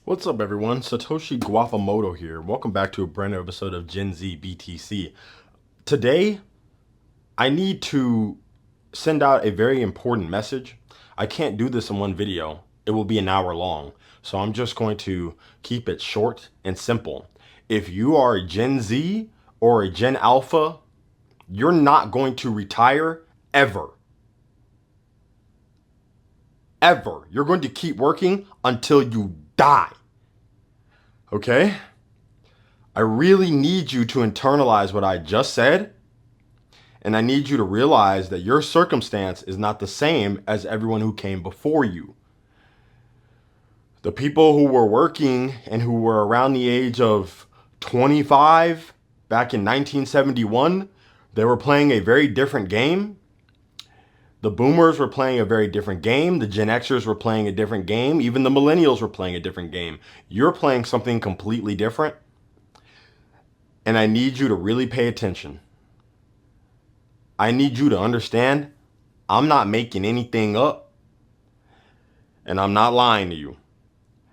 What's up, everyone? Satoshi Guafamoto here. Welcome back to a brand new episode of Gen Z BTC. Today, I need to send out a very important message. I can't do this in one video. It will be an hour long. So I'm just going to keep it short and simple. If you are a Gen Z or a Gen Alpha, you're not going to retire ever. Ever. You're going to keep working until you die. Okay? I really need you to internalize what I just said. And I need you to realize that your circumstance is not the same as everyone who came before you. The people who were working and who were around the age of 25 back in 1971, they were playing a very different game. The boomers were playing a very different game. The Gen Xers were playing a different game. Even the millennials were playing a different game. You're playing something completely different. And I need you to really pay attention. I need you to understand I'm not making anything up. And I'm not lying to you.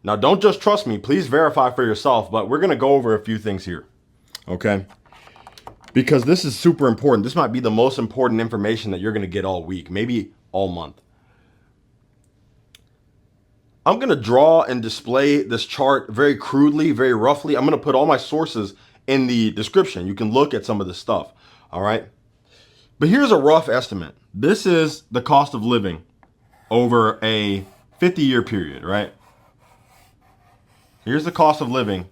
Now, don't just trust me. Please verify for yourself. But we're going to go over a few things here. Okay? Because this is super important. This might be the most important information that you're going to get all week, maybe all month. I'm going to draw and display this chart very crudely, very roughly. I'm going to put all my sources in the description. You can look at some of this stuff. All right. But here's a rough estimate. This is the cost of living over a 50-year period, right? Here's the cost of living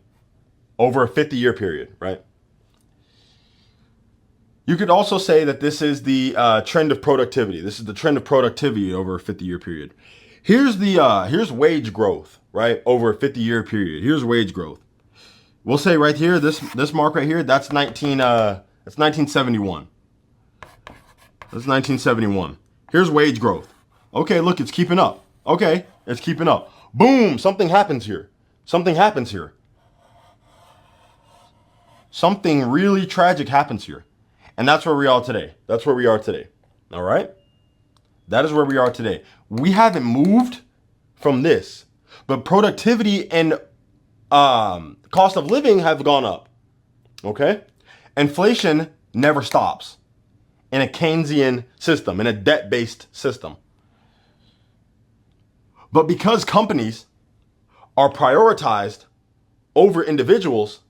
over a 50-year period, right? You could also say that this is the trend of productivity. This is the trend of productivity over a 50-year period. Here's wage growth, right? Over a 50-year period. Here's wage growth. We'll say right here, this mark right here, that's 1971. That's 1971. Here's wage growth. Okay, look, it's keeping up. Okay, it's keeping up. Boom, something happens here. Something happens here. Something really tragic happens here. And that's where we are today. That's where we are today. All right? That is where we are today. We haven't moved from this, but productivity and cost of living have gone up. Okay? Inflation never stops in a Keynesian system, in a debt-based system. But because companies are prioritized over individuals,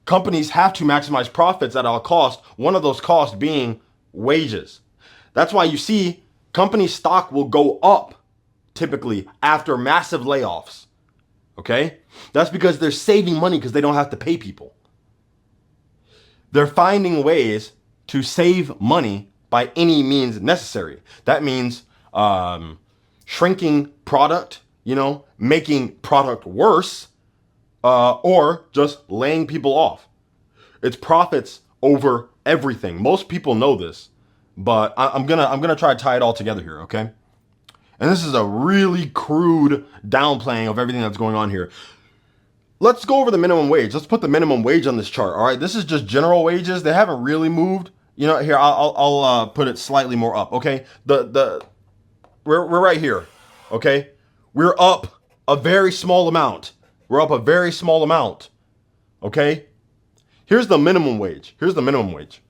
companies have to maximize profits at all costs, one of those costs being wages. That's why you see company stock will go up typically after massive layoffs. Okay? That's because they're saving money because they don't have to pay people. They're finding ways to save money by any means necessary. That means shrinking product, making product worse, or just laying people off. It's profits over everything. Most people know this, but I'm gonna try to tie it all together here, okay? And this is a really crude downplaying of everything that's going on here. Let's go over the minimum wage. Let's put the minimum wage on this chart. All right, this is just general wages. They haven't really moved. Here I'll put it slightly more up. Okay, we're right here. Okay, we're up a very small amount. We're up a very small amount. Okay? Here's the minimum wage. Here's the minimum wage.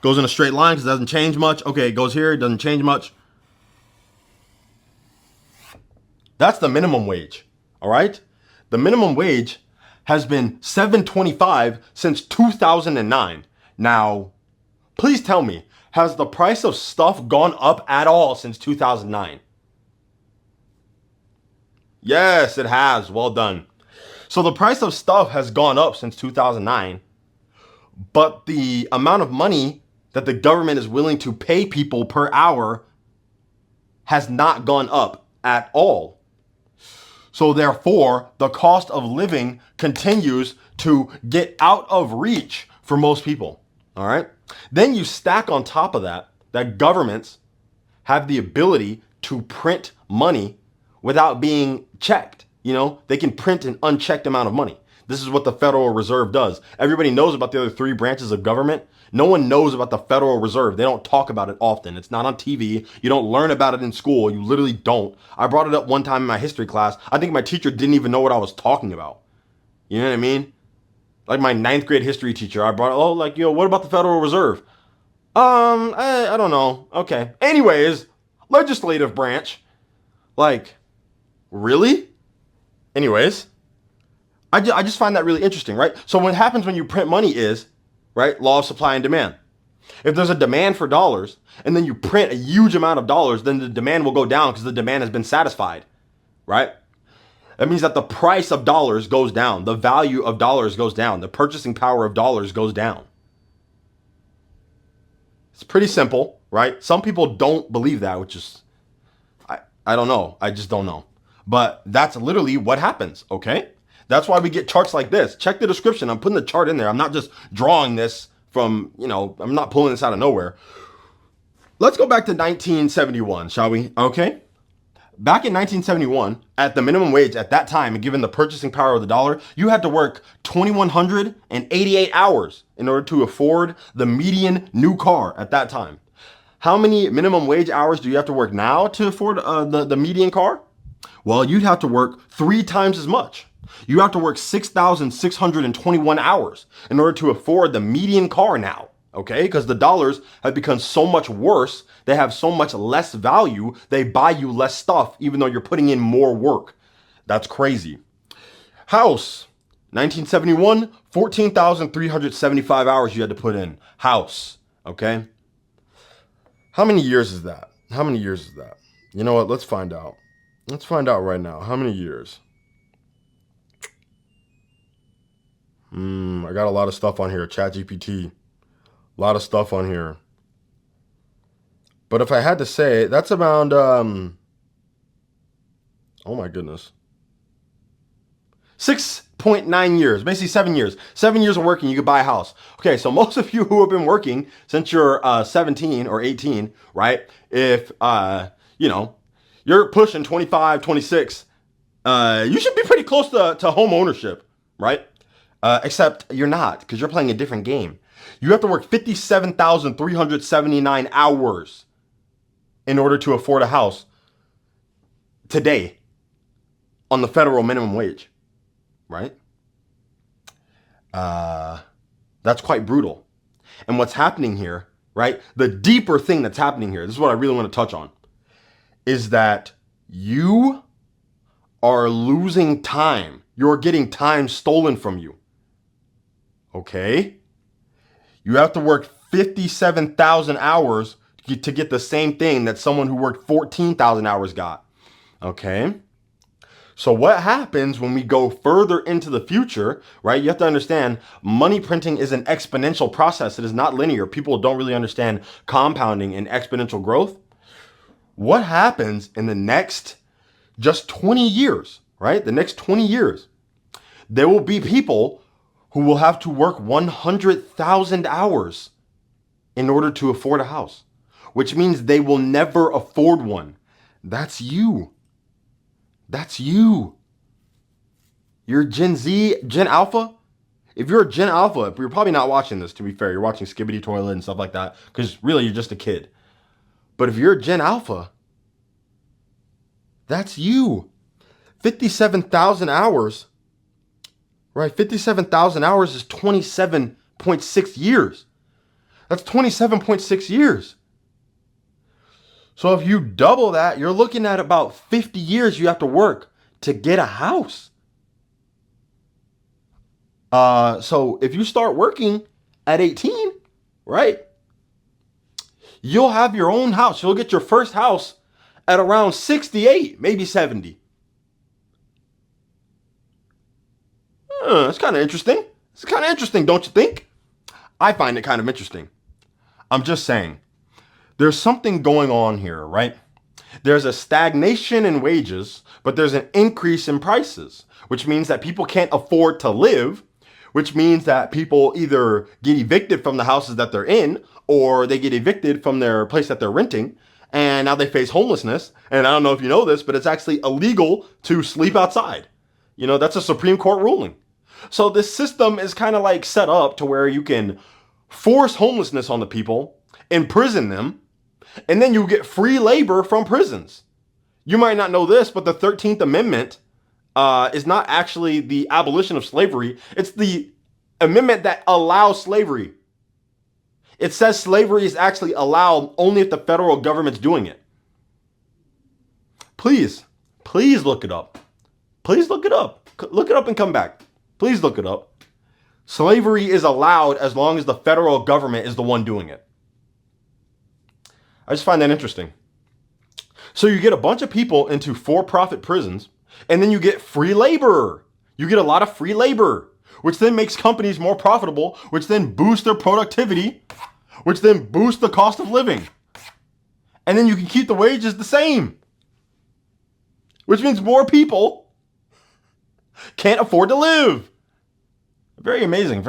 Goes in a straight line because it doesn't change much. Okay, it goes here. It doesn't change much. That's the minimum wage. All right? The minimum wage has been $7.25 since 2009. Now, please tell me, has the price of stuff gone up at all since 2009? Yes, it has. Well done. So the price of stuff has gone up since 2009, but the amount of money that the government is willing to pay people per hour has not gone up at all. So therefore, the cost of living continues to get out of reach for most people. All right. Then you stack on top of that governments have the ability to print money without being checked. They can print an unchecked amount of money. This is what the Federal Reserve does. Everybody knows about the other three branches of government. No one knows about the Federal Reserve. They don't talk about it often. It's not on TV. You don't learn about it in school. You literally don't. I brought it up one time in my history class. I think my teacher didn't even know what I was talking about. You know what I mean? Like my ninth grade history teacher, I brought, what about the Federal Reserve? I don't know. Okay. Anyways, legislative branch. Like, really? Anyways, I just find that really interesting, right? So what happens when you print money is, right, law of supply and demand. If there's a demand for dollars and then you print a huge amount of dollars, then the demand will go down because the demand has been satisfied, right? That means that the price of dollars goes down. The value of dollars goes down. The purchasing power of dollars goes down. It's pretty simple, right? Some people don't believe that, which is, I don't know. I just don't know. But that's literally what happens, okay? That's why we get charts like this. Check the description. I'm putting the chart in there. I'm not just drawing this from, I'm not pulling this out of nowhere. Let's go back to 1971, shall we? Okay. Back in 1971, at the minimum wage at that time, and given the purchasing power of the dollar, you had to work 2,188 hours in order to afford the median new car at that time. How many minimum wage hours do you have to work now to afford the median car? Well, you'd have to work 3 times as much. You have to work 6,621 hours in order to afford the median car now, okay? Because the dollars have become so much worse. They have so much less value. They buy you less stuff, even though you're putting in more work. That's crazy. House, 1971, 14,375 hours you had to put in. House, okay? How many years is that? How many years is that? You know what? Let's find out. Let's find out right now. How many years? I got a lot of stuff on here. ChatGPT. A lot of stuff on here. But if I had to say, that's around, oh my goodness. 6.9 years, basically 7 years. 7 years of working, you could buy a house. Okay, so most of you who have been working since you're 17 or 18, right? If, you're pushing 25, 26, you should be pretty close to home ownership, right? Except you're not, because you're playing a different game. You have to work 57,379 hours in order to afford a house today on the federal minimum wage, right? That's quite brutal. And what's happening here, right? The deeper thing that's happening here, this is what I really want to touch on, is that you are losing time. You're getting time stolen from you. Okay? You have to work 57,000 hours to get the same thing that someone who worked 14,000 hours got. Okay? So what happens when we go further into the future, right? You have to understand money printing is an exponential process. It is not linear. People don't really understand compounding and exponential growth. What happens in the next just 20 years, right? The next 20 years, there will be people who will have to work 100,000 hours in order to afford a house, which means they will never afford one. That's you. That's you. You're Gen Z, Gen Alpha. If you're a Gen Alpha, you're probably not watching this, to be fair. You're watching Skibbity Toilet and stuff like that, because really you're just a kid. But if you're a Gen Alpha, that's you. 57,000 hours, right? 57,000 hours is 27.6 years. That's 27.6 years. So if you double that, you're looking at about 50 years you have to work to get a house. So if you start working at 18, right? You'll have your own house. You'll get your first house at around 68, maybe 70. It's kind of interesting. It's kind of interesting, don't you think? I find it kind of interesting. I'm just saying, there's something going on here, right? There's a stagnation in wages, but there's an increase in prices, which means that people can't afford to live, which means that people either get evicted from the houses that they're in, or they get evicted from their place that they're renting, and now they face homelessness. And I don't know if you know this, but it's actually illegal to sleep outside. You know, that's a Supreme Court ruling. So this system is kind of like set up to where you can force homelessness on the people, imprison them, and then you get free labor from prisons. You might not know this, but the 13th Amendment is not actually the abolition of slavery. It's the amendment that allows slavery. It says slavery is actually allowed only if the federal government's doing it. Please look it up. Please look it up. Look it up and come back. Please look it up. Slavery is allowed as long as the federal government is the one doing it. I just find that interesting. So you get a bunch of people into for-profit prisons, and then you get free labor. You get a lot of free labor, which then makes companies more profitable, which then boosts their productivity, which then boosts the cost of living. And then you can keep the wages the same, which means more people can't afford to live. Very amazing,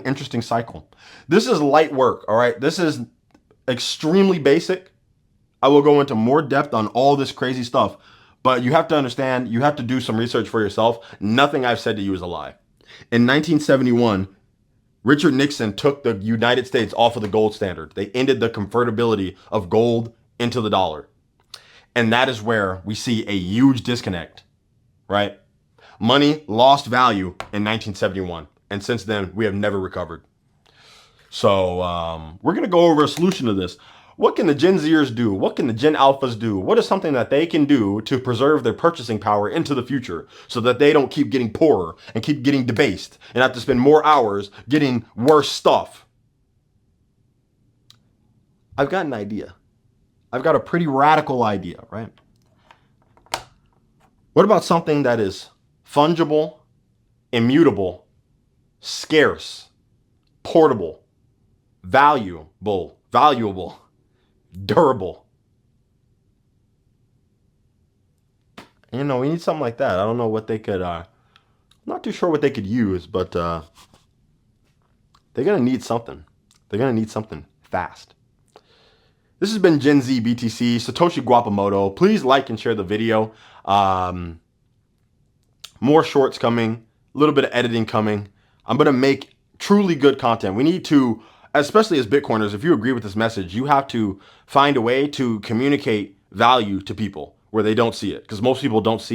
interesting cycle. This is light work, all right? This is extremely basic. I will go into more depth on all this crazy stuff, but you have to understand, you have to do some research for yourself. Nothing I've said to you is a lie. In 1971, Richard Nixon took the United States off of the gold standard. They ended the convertibility of gold into the dollar. And that is where we see a huge disconnect, right? Money lost value in 1971. And since then, we have never recovered. So we're going to go over a solution to this. What can the Gen Zers do? What can the Gen Alphas do? What is something that they can do to preserve their purchasing power into the future so that they don't keep getting poorer and keep getting debased and have to spend more hours getting worse stuff? I've got an idea. I've got a pretty radical idea, right? What about something that is fungible, immutable, scarce, portable, valuable, durable? You know, we need something like that. I don't know what they could, not too sure what they could use, but they're going to need something. They're going to need something fast. This has been Gen Z BTC, Satoshi Guapamoto. Please like and share the video. More shorts coming, a little bit of editing coming. I'm going to make truly good content. We need to, especially as Bitcoiners, if you agree with this message, you have to find a way to communicate value to people where they don't see it, because most people don't see it.